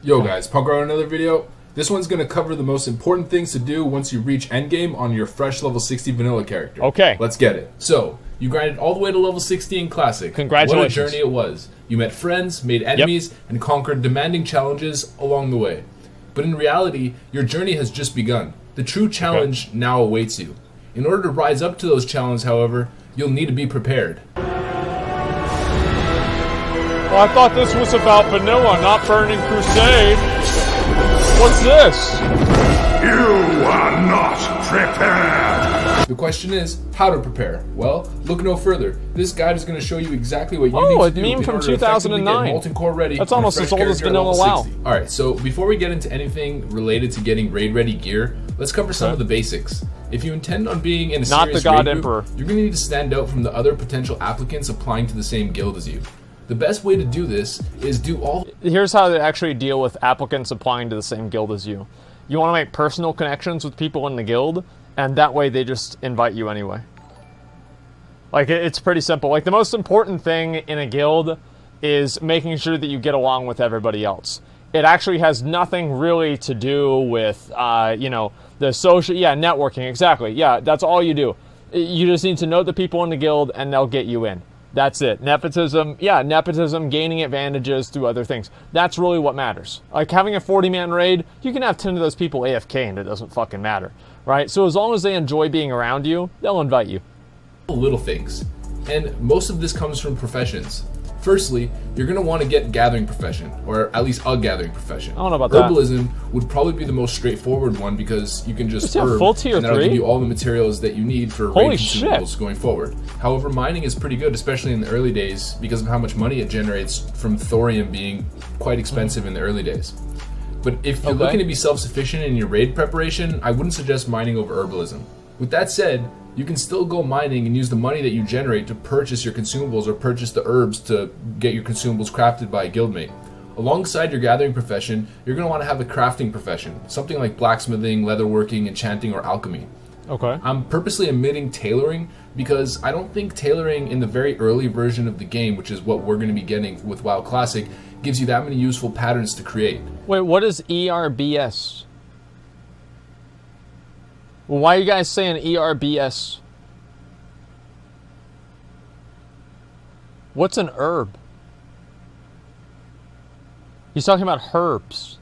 Yo guys, Punkrat another video. This one's going to cover the most important things to do once you reach endgame on your fresh level 60 vanilla character. Okay. Let's get it. So, you grinded all the way to level 60 in Classic. Congratulations. What a journey it was. You met friends, made enemies, and conquered demanding challenges along the way. But in reality, your journey has just begun. The true challenge now awaits you. In order to rise up to those challenges, however, you'll need to be prepared. Well, I thought this was about vanilla, not Burning Crusade. What's this? You are not prepared! The question is, how to prepare? Well, look no further. This guide is going to show you exactly what you need to do a meme in from order to effectively 2009. get Molten Core ready. That's almost as old as vanilla WoW. Alright, so before we get into anything related to getting raid-ready gear, let's cover some of the basics. If you intend on being in a Not serious the God raid Emperor. group, you're going to need to stand out from the other potential applicants applying to the same guild as you. The best way to do this is do all... Here's how to actually deal with applicants applying to the same guild as you. You want to make personal connections with people in the guild, and that way they just invite you anyway. Like, it's pretty simple. Like, the most important thing in a guild is making sure that you get along with everybody else. It actually has nothing really to do with, you know, the social... Yeah, networking, exactly. Yeah, that's all you do. You just need to know the people in the guild, and they'll get you in. That's it. Nepotism, yeah, nepotism, gaining advantages through other things. That's really what matters. Like, having a 40-man raid, you can have 10 of those people AFK and it doesn't fucking matter, right? So as long as they enjoy being around you, they'll invite you. Little things. And most of this comes from professions. Firstly, you're going to want to get gathering profession, or at least a gathering profession. I don't know about that. Herbalism would probably be the most straightforward one because you can just herb, full tier and that'll 3? give you all the materials that you need for Holy raid shit. consumables going forward. However, mining is pretty good, especially in the early days, because of how much money it generates from thorium being quite expensive in the early days. But if you're looking to be self-sufficient in your raid preparation, I wouldn't suggest mining over herbalism. With that said, you can still go mining and use the money that you generate to purchase your consumables or purchase the herbs to get your consumables crafted by a guildmate. Alongside your gathering profession, you're going to want to have a crafting profession, something like blacksmithing, leatherworking, enchanting, or alchemy. Okay. I'm purposely omitting tailoring because I don't think tailoring in the very early version of the game, which is what we're going to be getting with WoW Classic, gives you that many useful patterns to create. Wait, what is ERBS? Why are you guys saying ERBS? What's an herb? He's talking about herbs.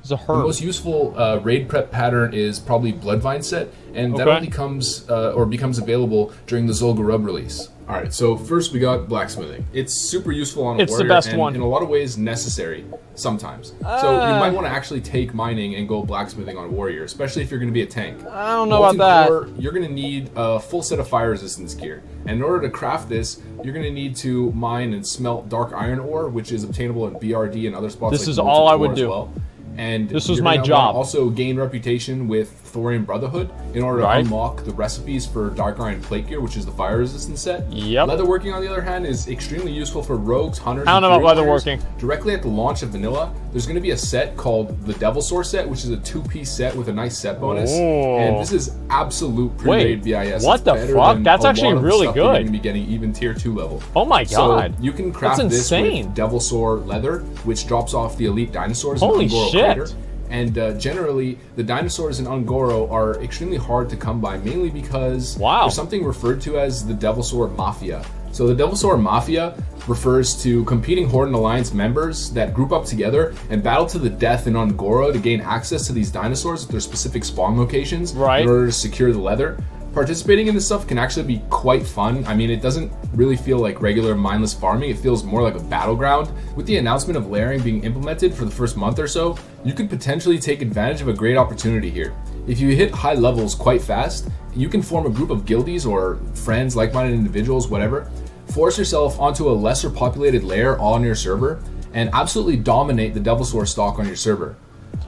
It's a herb. The most useful raid prep pattern is probably Bloodvine set, and that only comes or becomes available during the Zul'Gurub release. Alright, so first we got blacksmithing. It's super useful on a warrior, It's the best and one. in a lot of ways necessary, sometimes. So you might want to actually take mining and go blacksmithing on a warrior, especially if you're going to be a tank. I don't know about that. Core, you're going to need a full set of fire resistance gear. And in order to craft this, you're going to need to mine and smelt dark iron ore, which is obtainable in BRD and other spots This like is Molten all I Core would as do. well. And this was you're my gonna job. Also gain reputation with Thorium Brotherhood in order to unlock the recipes for Dark Iron Plate Gear, which is the fire resistance set. Yep. Leatherworking, on the other hand, is extremely useful for rogues, hunters, I don't know about leatherworking. Directly at the launch of vanilla, there's going to be a set called the Devil Sword set, which is a 2-piece set with a nice set bonus. Oh. And this is absolute pre-raid BIS. What It's the better fuck? than That's a actually lot of the really stuff that good. You're going to be getting even tier 2 level. Oh my god. So you can craft That's this insane. with Devil Sword leather, which drops off the elite dinosaurs Holy in Ungoro shit. Crater. And generally, the dinosaurs in Ungoro are extremely hard to come by, mainly because there's something referred to as the Devil Sword Mafia. So the Devil Sword Mafia refers to competing Horde and Alliance members that group up together and battle to the death in Ungoro to gain access to these dinosaurs at their specific spawn locations in order to secure the leather. Participating in this stuff can actually be quite fun. I mean, it doesn't really feel like regular mindless farming. It feels more like a battleground. With the announcement of layering being implemented for the first month or so, you could potentially take advantage of a great opportunity here. If you hit high levels quite fast, you can form a group of guildies or friends, like-minded individuals, whatever, force yourself onto a lesser populated layer on your server, and absolutely dominate the Devil Sword stock on your server.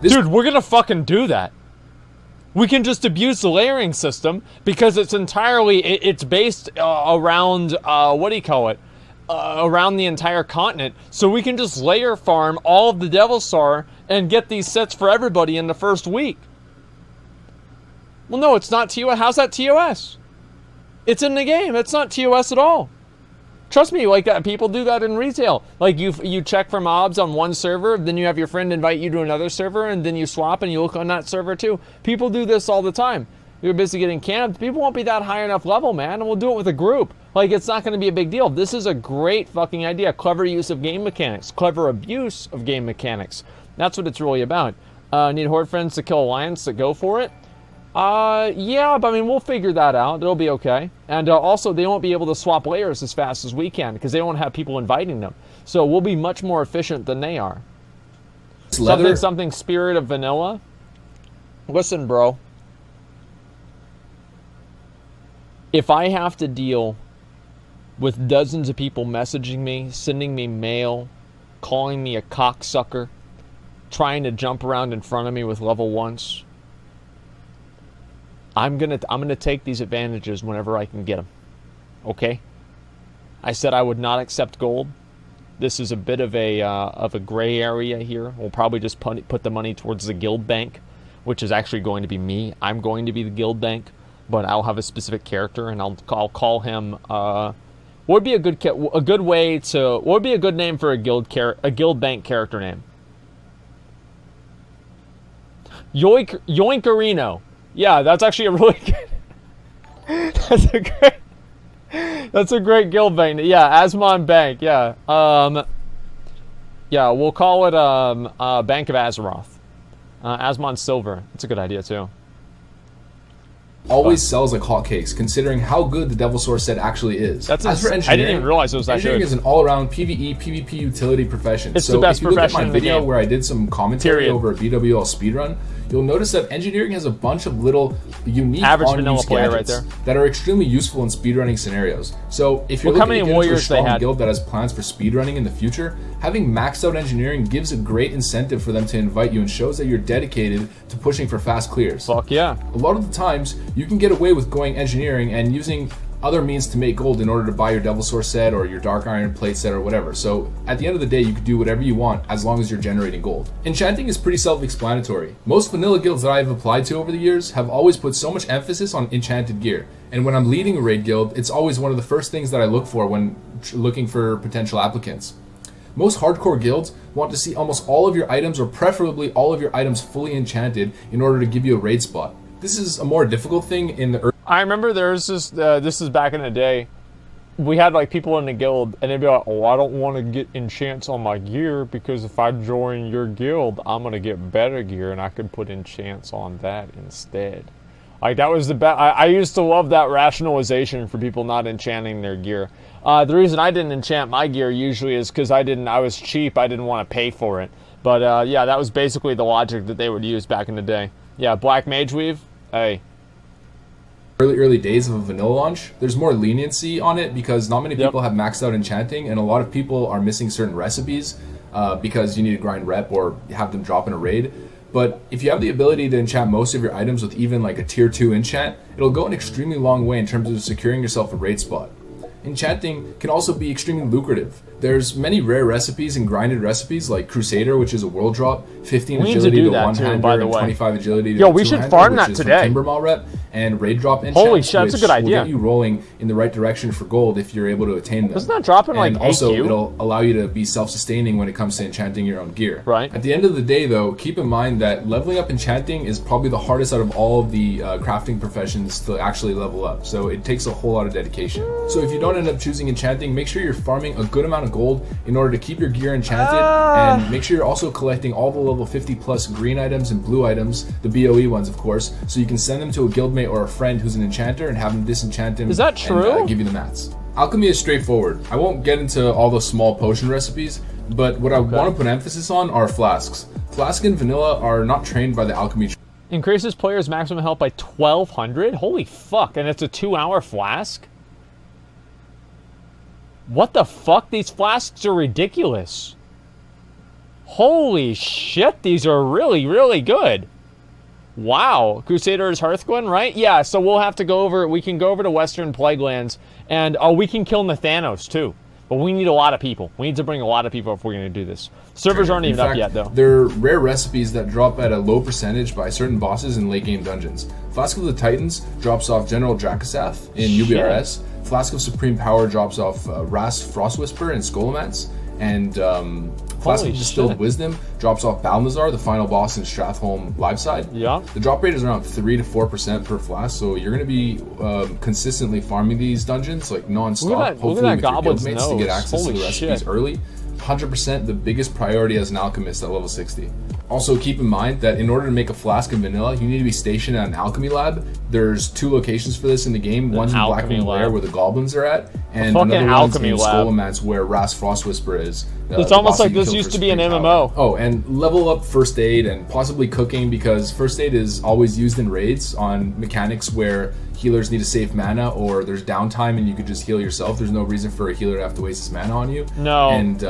Dude, we're gonna fucking do that. We can just abuse the layering system because it's entirely, it's based around, what do you call it? Around the entire continent. So we can just layer farm all of the Devil Star and get these sets for everybody in the first week. Well, no, it's not TOS. How's that TOS? It's in the game. It's not TOS at all. Trust me, like people do that in retail. Like you check for mobs on one server, then you have your friend invite you to another server, and then you swap and you look on that server too. People do this all the time. You're busy getting camped. People won't be that high enough level, man, and we'll do it with a group. Like, it's not going to be a big deal. This is a great fucking idea. Clever use of game mechanics. Clever abuse of game mechanics. That's what it's really about. Need horde friends to kill alliance that go for it? Yeah, but I mean, we'll figure that out. It'll be okay. And also, they won't be able to swap layers as fast as we can because they don't have people inviting them. So we'll be much more efficient than they are. Something Spirit of Vanilla. Listen, bro. If I have to deal with dozens of people messaging me, sending me mail, calling me a cocksucker, trying to jump around in front of me with level 1s, I'm gonna take these advantages whenever I can get them. Okay? I said I would not accept gold. This is a bit of a gray area here. We'll probably just put the money towards the guild bank, which is actually going to be me. I'm going to be the guild bank, but I'll have a specific character, and I'll call him. What would be a good name for a guild bank character name? Yoinkarino. Yeah, that's actually a really good. That's a great guild bank. Yeah, Asmon Bank. Yeah. Yeah, we'll call it Bank of Azeroth. Asmon Silver. That's a good idea too. Always sells like hotcakes, considering how good the Devil Source set actually is. As for engineering, I didn't even realize it was that good. Engineering is an all-around PvE, PvP utility profession. It's the best profession in the game. So if you look at my video where I did some commentary over a BWL speedrun, you'll notice that engineering has a bunch of little unique on-use gadgets that are extremely useful in speedrunning scenarios. So if you're looking to get into a strong guild that has plans for speedrunning in the future, having maxed out engineering gives a great incentive for them to invite you and shows that you're dedicated to pushing for fast clears. Fuck yeah. A lot of the times, you can get away with going engineering and using other means to make gold in order to buy your Devil Source set or your Dark Iron plate set or whatever. So at the end of the day, you can do whatever you want as long as you're generating gold. Enchanting is pretty self-explanatory. Most vanilla guilds that I've applied to over the years have always put so much emphasis on enchanted gear. And when I'm leading a raid guild, it's always one of the first things that I look for when looking for potential applicants. Most hardcore guilds want to see almost all of your items, or preferably all of your items, fully enchanted in order to give you a raid spot. This is a more difficult thing in the I remember there was this is back in the day, we had like people in the guild and they'd be like, oh, I don't want to get enchants on my gear because if I join your guild, I'm going to get better gear and I could put enchants on that instead. Like that was the best. I used to love that rationalization for people not enchanting their gear. The reason I didn't enchant my gear usually is because I was cheap, I didn't want to pay for it. But yeah, that was basically the logic that they would use back in the day. Yeah, Black Mage Weave, hey. Early days of a vanilla launch, there's more leniency on it because not many people have maxed out enchanting, and a lot of people are missing certain recipes because you need to grind rep or have them drop in a raid. But if you have the ability to enchant most of your items with even like a tier 2 enchant, it'll go an extremely long way in terms of securing yourself a raid spot. Enchanting can also be extremely lucrative. There's many rare recipes and grinded recipes like Crusader, which is a world drop, 15 agility to one-hander, and 25 agility to two-hander. Yo, we should farm that today. Timbermaw rep, and raid drop enchants, holy shit, that's a good idea. Will get you rolling in the right direction for gold if you're able to attain them. Doesn't that drop in like And also, it'll allow you to be self-sustaining when it comes to enchanting your own gear. Right. At the end of the day, though, keep in mind that leveling up enchanting is probably the hardest out of all of the crafting professions to actually level up. So it takes a whole lot of dedication. So if you don't end up choosing enchanting, make sure you're farming a good amount of gold in order to keep your gear enchanted, and make sure you're also collecting all the level 50 plus green items and blue items, the BOE ones of course, so you can send them to a guildmate or a friend who's an enchanter and have them disenchant them. Is that true? And give you the mats. Alchemy is straightforward. I won't get into all the small potion recipes, but what I want to put emphasis on are flasks. Flask and vanilla are not trained by the alchemy. Increases players' maximum health by 1,200? Holy fuck, and it's a 2-hour flask? What the fuck? These flasks are ridiculous. Holy shit, these are really, really good. Wow. Crusader's Hearthglen, right? Yeah, so we'll have to go over, we can go over to Western Plaguelands, and we can kill Nathanos too. But we need a lot of people. We need to bring a lot of people if we're going to do this. Servers aren't even up yet, though. There are rare recipes that drop at a low percentage by certain bosses in late game dungeons. Flask of the Titans drops off General Drakasath in UBRS. Flask of Supreme Power drops off Ras Frostwhisper in Skolomance. And Flask of Distilled Wisdom drops off Balnazar, the final boss in Stratholme Liveside. Yeah. The drop rate is around 3 to 4% per flask, so you're going to be consistently farming these dungeons like non-stop, hopefully with your guildmates to get access to the recipes early. 100% the biggest priority as an alchemist at level 60. Also keep in mind that in order to make a flask of vanilla, you need to be stationed at an alchemy lab. There's 2 locations for this in the game. One's in Blackwing Lair where the goblins are at, and another one's in Skolomance where Ras Frostwhisper is. It's almost like this used to be an MMO. Oh, and level up first aid and possibly cooking, because first aid is always used in raids on mechanics where healers need to save mana or there's downtime and you could just heal yourself. There's no reason for a healer to have to waste his mana on you. No. And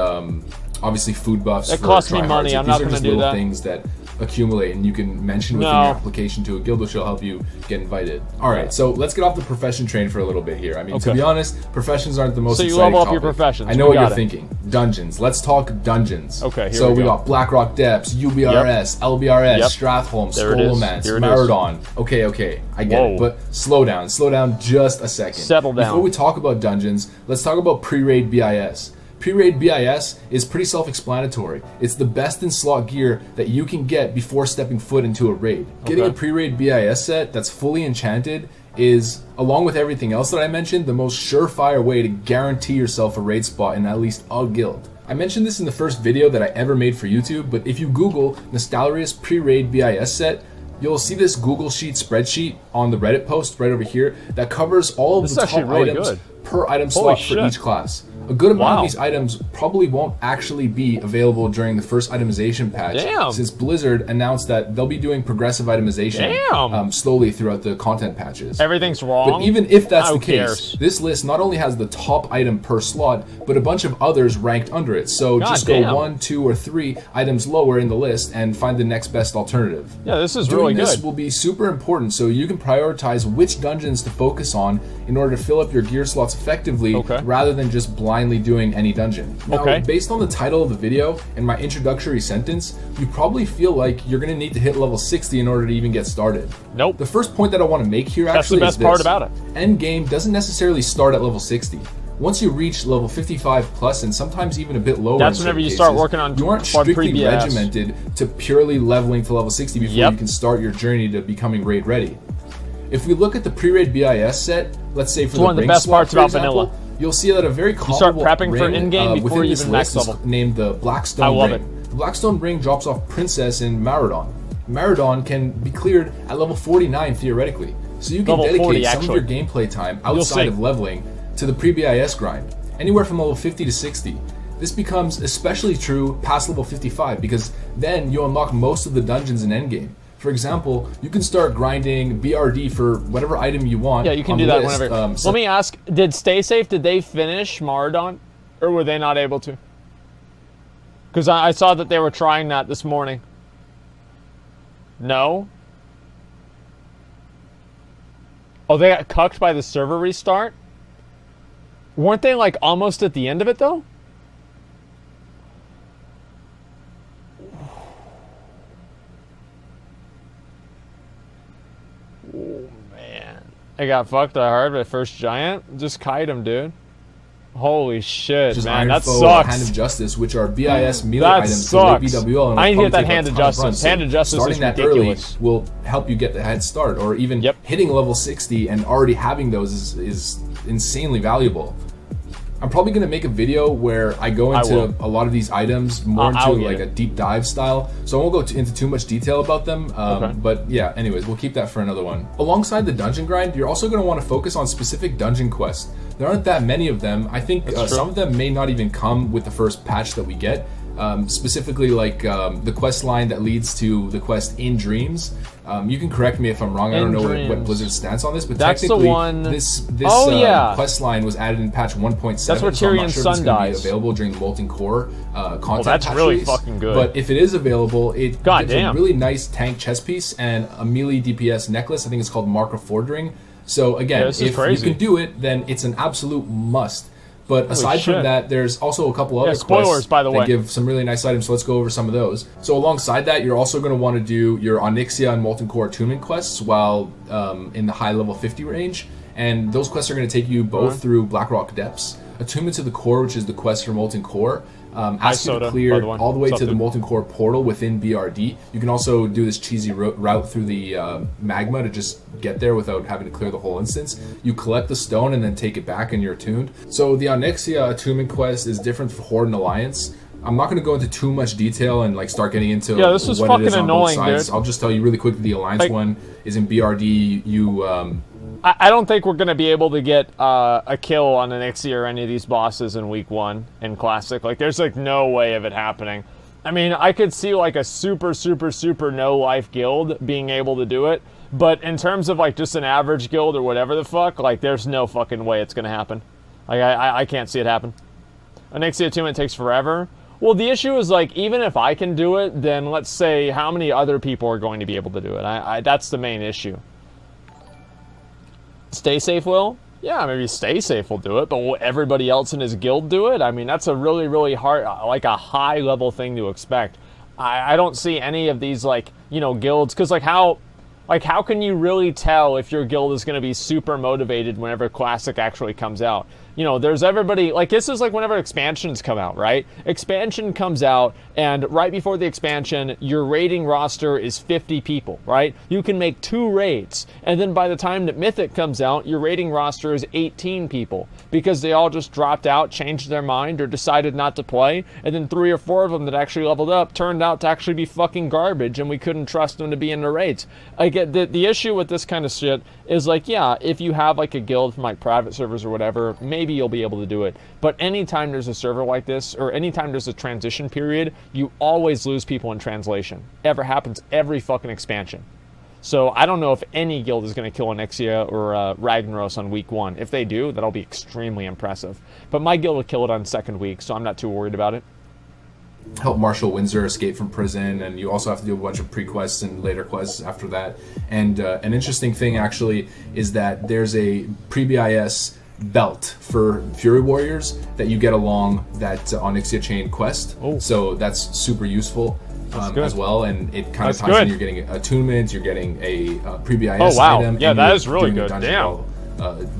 obviously food buffs. It costs me money. I'm not going to do that. Things that accumulate and you can mention within your application to a guild, which will help you get invited. All right, so let's get off the profession train for a little bit here. I mean, to be honest, professions aren't the most exciting level up topic. your professions. I know what you're thinking. Dungeons. Let's talk dungeons. Okay, so we got Blackrock Depths, UBRS, LBRS, Stratholme, Skolomance, Maradon. Okay, I get it. But slow down just a second. Settle down. Before we talk about dungeons, let's talk about pre-raid BIS. Pre-raid BIS is pretty self-explanatory. It's the best in slot gear that you can get before stepping foot into a raid. Getting a pre-raid BIS set that's fully enchanted is, along with everything else that I mentioned, the most surefire way to guarantee yourself a raid spot in at least a guild. I mentioned this in the first video that I ever made for YouTube, but if you Google Nostalrius pre-raid BIS set, you'll see this Google Sheet spreadsheet on the Reddit post right over here that covers all of the top items per item slot for each class. A good amount of these items probably won't actually be available during the first itemization patch, since Blizzard announced that they'll be doing progressive itemization slowly throughout the content patches. Everything's wrong. But even if that's the case, this list not only has the top item per slot, but a bunch of others ranked under it. So just go 1, 2, or 3 items lower in the list and find the next best alternative. Yeah, this is really good. Doing this will be super important so you can prioritize which dungeons to focus on in order to fill up your gear slots effectively rather than just blindly doing any dungeon. Now, based on the title of the video and my introductory sentence, you probably feel like you're going to need to hit level 60 in order to even get started. Nope. The first point that I want to make here actually is this. That's the best part about it. End game doesn't necessarily start at level 60. Once you reach level 55 plus, and sometimes even a bit lower, that's whenever you start working on. You aren't strictly regimented to purely leveling to level 60 before you can start your journey to becoming raid ready. If we look at the pre-raid BIS set, let's say for one of the best parts about vanilla, you'll see that a very comparable you start prepping for in-game before you even max level. Named the Blackstone Ring. The Blackstone Ring drops off Princess in Maradon. Maradon can be cleared at level 49 theoretically, so you can dedicate some of your gameplay time outside of leveling to the pre-BIS grind, anywhere from level 50 to 60. This becomes especially true past level 55 because then you unlock most of the dungeons in endgame. For example, you can start grinding BRD for whatever item you want. Yeah, you can do that whenever. Let me ask, did Stay Safe, did they finish Maradon? Or were they not able to? Because I saw that they were trying that this morning. No? Oh, they got cucked by the server restart? Weren't they like almost at the end of it though? Oh man. I got fucked hard by first giant. Just kite him, dude. Holy shit, man, that sucks. Hand of Justice, which are BIS melee items for BWL. And I need to get that Hand of Justice. Hand of Justice is ridiculous. Starting that early will help you get the head start, or even hitting level 60 and already having those is insanely valuable. I'm probably going to make a video where I go into a lot of these items more into like a deep dive style, so I won't go into too much detail about them, but yeah, anyways, we'll keep that for another one. Alongside the dungeon grind, you're also going to want to focus on specific dungeon quests. There aren't that many of them. I think some of them may not even come with the first patch that we get. Specifically like the quest line that leads to the quest In Dreams. You can correct me if I'm wrong. I don't know what Blizzard's stance on this, but that's technically the one... this quest line was added in patch 1.7. That's where Tyrion's son dies. Be available during the Molten Core content that's patch really release. Fucking good. But if it is available, it gives a really nice tank chest piece and a melee DPS necklace. I think it's called Mark of Fordring. So again, if you can do it, then it's an absolute must. But aside from that, there's also a couple other spoilers, by the way, that give some really nice items, so let's go over some of those. So alongside that, you're also going to want to do your Onyxia and Molten Core attunement quests while in the high level 50 range, and those quests are going to take you both through Blackrock Depths. Attunement to the Core, which is the quest for Molten Core, asks you to clear all the way to the Molten Core portal within BRD. You can also do this cheesy route through the magma to just get there without having to clear the whole instance. You collect the stone and then take it back and you're attuned. So the Onyxia attunement quest is different for Horde and Alliance. I'm not going to go into too much detail and like start getting into this is what it is on annoying, both sides. dude. I'll just tell you really quick, the Alliance one is in BRD. I don't think we're going to be able to get a kill on Onyxia or any of these bosses in week 1 in Classic. Like, there's, like, no way of it happening. I mean, I could see, like, a super no-life guild being able to do it. But in terms of, like, just an average guild or whatever the fuck, like, there's no fucking way it's going to happen. Like, I can't see it happen. Onyxia attunement takes forever. Well, the issue is, like, even if I can do it, then let's say how many other people are going to be able to do it. That's the main issue. Stay Safe will? Yeah, maybe Stay Safe will do it, but will everybody else in his guild do it? I mean, that's a really hard, like a high-level thing to expect. I don't see any of these, like, you know, guilds, because, like, how can you really tell if your guild is going to be super motivated whenever Classic actually comes out? You know, there's everybody, like, this is like whenever expansions come out, right? Expansion comes out, and right before the expansion, your raiding roster is 50 people, right? You can make 2 raids, and then by the time that Mythic comes out, your raiding roster is 18 people, because they all just dropped out, changed their mind, or decided not to play, and then 3 or 4 of them that actually leveled up turned out to actually be fucking garbage, and we couldn't trust them to be in the raids. I get the issue with this kind of shit is, like, yeah, if you have, like, a guild from, like, private servers or whatever, maybe you'll be able to do it. But anytime there's a server like this, or anytime there's a transition period, you always lose people in translation. Ever happens every fucking expansion. So I don't know if any guild is going to kill Onyxia or Ragnaros on week 1. If they do, that'll be extremely impressive. But my guild will kill it on 2nd week, so I'm not too worried about it. Help Marshal Windsor escape from prison, and you also have to do a bunch of pre-quests and later quests after that. And an interesting thing, actually, is that there's a pre-BIS belt for Fury Warriors that you get along that Onyxia Chain quest. So that's super useful as well, and it kind of ties in. You're getting attunements, you're getting a pre-BIS item. Yeah, that is really good. Damn.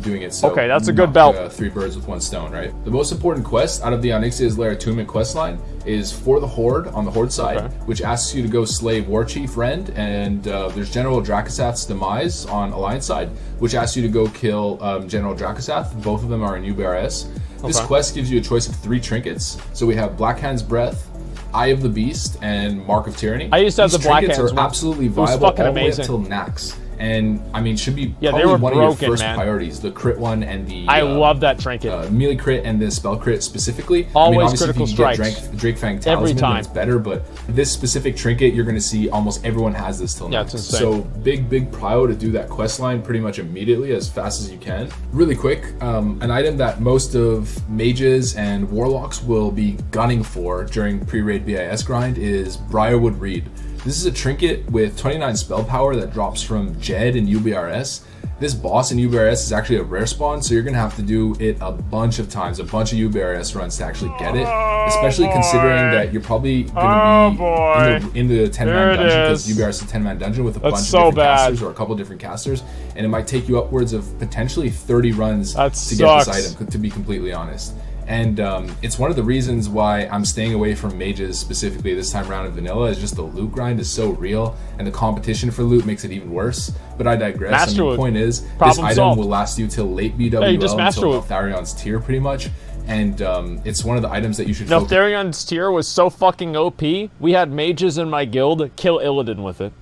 Doing it. So okay, that's a good belt. 3 birds with 1 stone, right? The most important quest out of the Onyxia's Lair attunement quest line is for the Horde on the Horde side, which asks you to go slay Warchief Rend, and there's General Dracasath's Demise on Alliance side, which asks you to go kill General Dracasath. Both of them are in UBRS. This quest gives you a choice of 3 trinkets. So we have Blackhand's Breath, Eye of the Beast, and Mark of Tyranny. I used to have the Blackhand's. Trinkets are absolutely viable all the way up till Nax. And I mean, should be probably one of your first priorities. The crit one and the I love that trinket. Melee crit and the spell crit specifically. Always, I mean, obviously critical if you strikes. Get Drake Fang Talisman, then it's better. But this specific trinket, you're going to see almost everyone has this till now. It's insane. So big prio to do that quest line pretty much immediately, as fast as you can. Really quick, an item that most of mages and warlocks will be gunning for during pre-raid BIS grind is Briarwood Reed. This is a trinket with 29 spell power that drops from Jed in UBRS. This boss in UBRS is actually a rare spawn, so you're going to have to do it a bunch of times, a bunch of UBRS runs to actually get it, especially considering that you're probably going to be in the 10-man dungeon, because UBRS is a 10-man dungeon with a bunch of different casters or a couple different casters, and it might take you upwards of potentially 30 runs to get this item, to be completely honest. And it's one of the reasons why I'm staying away from mages specifically this time around in vanilla, is just the loot grind is so real, and the competition for loot makes it even worse. But I digress. The point is, this item will last you till late BWL, until Tharion's tier pretty much. And it's one of the items that you should focus on. Tharion's tier was so fucking OP, we had mages in my guild kill Illidan with it.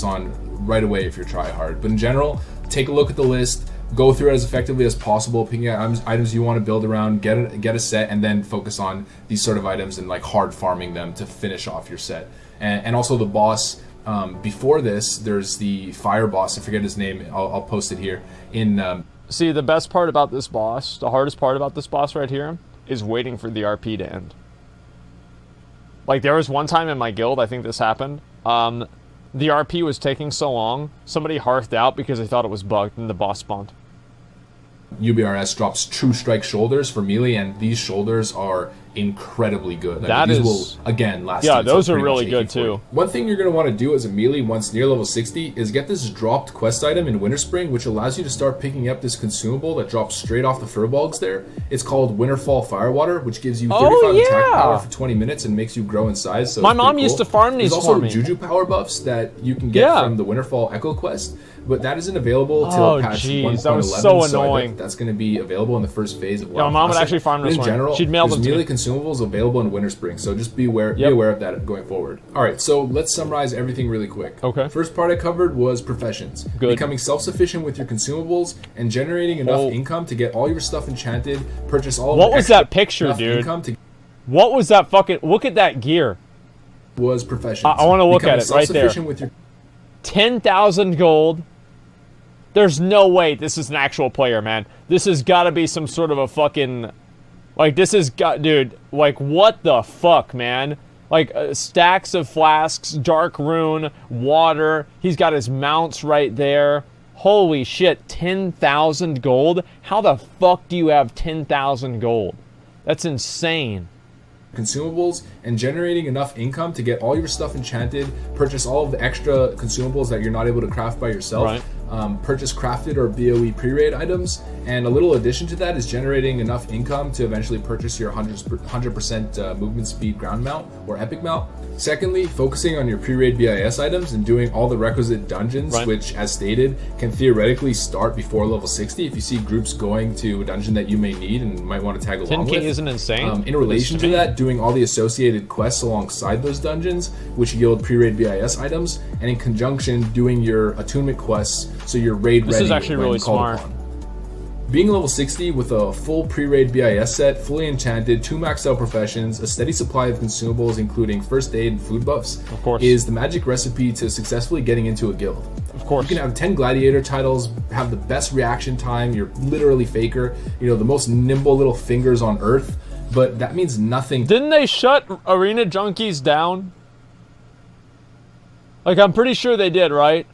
On right away if you're try hard. But in general, take a look at the list. Go through it as effectively as possible, picking out items you want to build around, get a set, and then focus on these sort of items and like hard farming them to finish off your set. And also the boss, before this, there's the fire boss, I forget his name, I'll post it here. See, the best part about this boss, the hardest part about this boss right here, is waiting for the RP to end. Like, there was one time in my guild, I think this happened, the RP was taking so long, somebody hearthed out because they thought it was bugged, and the boss spawned. UBRS drops True Strike shoulders for melee, and these shoulders are incredibly good. These will again last. Yeah, those are really good too. One thing you're going to want to do as a melee once near level 60 is get this dropped quest item in Winterspring, which allows you to start picking up this consumable that drops straight off the furbolgs there. It's called Winterfall Firewater, which gives you 35 attack power for 20 minutes and makes you grow in size. So my mom used to farm these for me. There's also Juju power buffs that you can get from the Winterfall Echo quest, but that isn't available till patch 1.11. That was so annoying. That's going to be available in the first phase of WoW. Yeah, my mom would actually farm this in general, She'd mail them to melee me. Consumables available in Winterspring, so just be aware of that going forward. All right, so let's summarize everything really quick. Okay. First part I covered was professions. Good. Becoming self-sufficient with your consumables and generating enough income to get all your stuff enchanted, purchase all of What was that picture, dude? What was that fucking... Look at that gear. Was professions. I want to look at it right there. With your 10,000 gold. There's no way this is an actual player, man. This has got to be some sort of a fucking... Like, this has got... Dude, like, what the fuck, man? Like, stacks of flasks, dark rune, water. He's got his mounts right there. Holy shit, 10,000 gold? How the fuck do you have 10,000 gold? That's insane. Consumables and generating enough income to get all your stuff enchanted, purchase all of the extra consumables that you're not able to craft by yourself, purchase crafted or BOE pre-raid items, and a little addition to that is generating enough income to eventually purchase your 100% movement speed ground mount or epic mount. Secondly, focusing on your pre-raid BIS items and doing all the requisite dungeons, which, as stated, can theoretically start before level 60 if you see groups going to a dungeon that you may need and might want to tag along with. 10k isn't insane. In relation to that, doing all the associated quests alongside those dungeons, which yield pre-raid BIS items, and in conjunction, doing your attunement quests so you're raid ready. This is actually really smart. Being level 60 with a full pre-raid BIS set, fully enchanted, 2 maxed out professions, a steady supply of consumables including first aid and food buffs, is the magic recipe to successfully getting into a guild. Of course. You can have 10 gladiator titles, have the best reaction time, you're literally Faker, you know, the most nimble little fingers on earth, but that means nothing. Didn't they shut Arena Junkies down? Like, I'm pretty sure they did, right?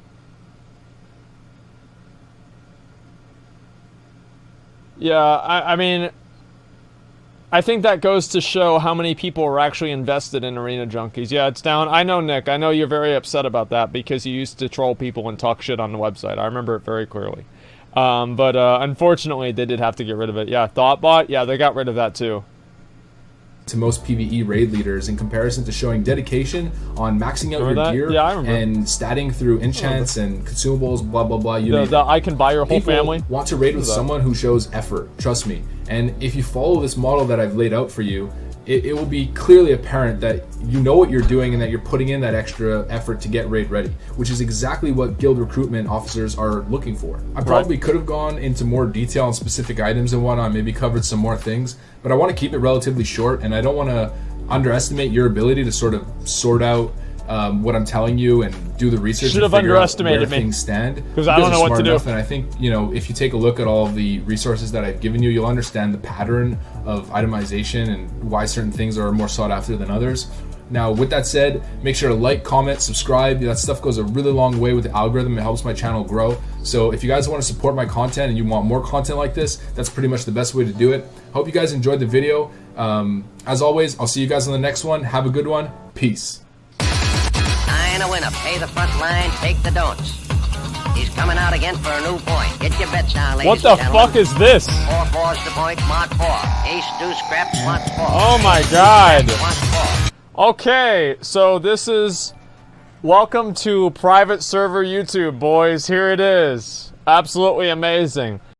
Yeah, I mean, I think that goes to show how many people are actually invested in Arena Junkies. Yeah, it's down. I know, Nick. I know you're very upset about that because you used to troll people and talk shit on the website. I remember it very clearly. But unfortunately, they did have to get rid of it. Yeah, Thoughtbot, yeah, they got rid of that too. To most PvE raid leaders in comparison to showing dedication on maxing out your gear and statting through enchants and consumables, blah blah blah. I can buy your whole family. Want to raid with someone who shows effort, trust me. And if you follow this model that I've laid out for you, it will be clearly apparent that you know what you're doing and that you're putting in that extra effort to get raid ready, which is exactly what guild recruitment officers are looking for. I probably could have gone into more detail on specific items and whatnot, maybe covered some more things, but I want to keep it relatively short, and I don't want to underestimate your ability to sort of sort out what I'm telling you and do the research. Should have underestimated me. Things stand because I don't know what to do. And I think, you know, if you take a look at all of the resources that I've given you, you'll understand the pattern of itemization and why certain things are more sought after than others. Now, with that said, make sure to like, comment, subscribe. That stuff goes a really long way with the algorithm. It helps my channel grow. So if you guys want to support my content and you want more content like this, that's pretty much the best way to do it. Hope you guys enjoyed the video. As always, I'll see you guys on the next one. Have a good one. Peace. A winner. Pay the front line, take the don'ts. He's coming out again for a new point. Get your bets down, ladies and gentlemen. What the fuck is this? 4-4's the point, Mark 4. Ace, deuce, scrap, Mark 4. Oh my god. Okay, so this is... Welcome to private server YouTube, boys. Here it is. Absolutely amazing.